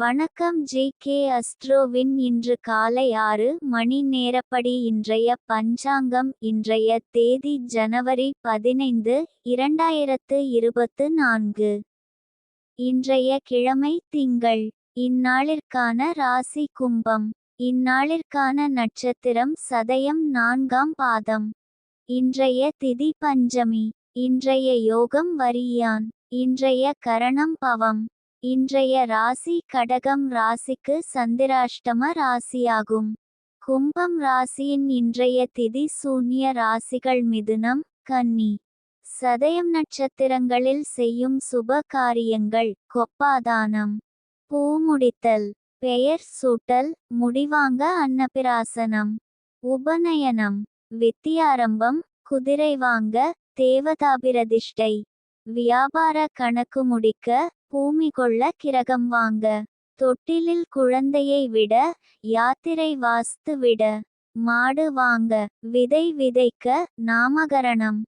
வணக்கம் ஜே.கே. அஸ்ட்ரோவின் இன்று காலை 6 மணி நேரப்படி இன்றைய பஞ்சாங்கம். இன்றைய தேதி ஜனவரி 15, 2024. இன்றைய கிழமை திங்கள். இந்நாளிற்கான ராசி கும்பம். இந்நாளிற்கான நட்சத்திரம் சதயம் 4ஆம் பாதம். இன்றைய திதி பஞ்சமி. இன்றைய யோகம் வரியான். இன்றைய கரணம் பவம். இன்றைய ராசி கடகம் ராசிக்கு சந்திராஷ்டம ராசியாகும். கும்பம் ராசியின் இன்றைய திதி சூன்ய ராசிகள் மிதுனம், கன்னி. சதயம் நட்சத்திரங்களில் செய்யும் சுப காரியங்கள்: கொப்பாதானம், பூமுடித்தல், பெயர் சூட்டல், முடிவாங்க அன்னபிராசனம், உபநயனம், வித்தியாரம்பம், குதிரை வாங்க, தேவதாபிரதிஷ்டை, வியாபார கணக்கு முடிக்க, பூமி கொள்ள கிரகம் வாங்க, தொட்டிலில் குழந்தையை விட, யாத்திரை வாஸ்து விட, மாடு வாங்க, விதை விதைக்க, நாமகரணம்,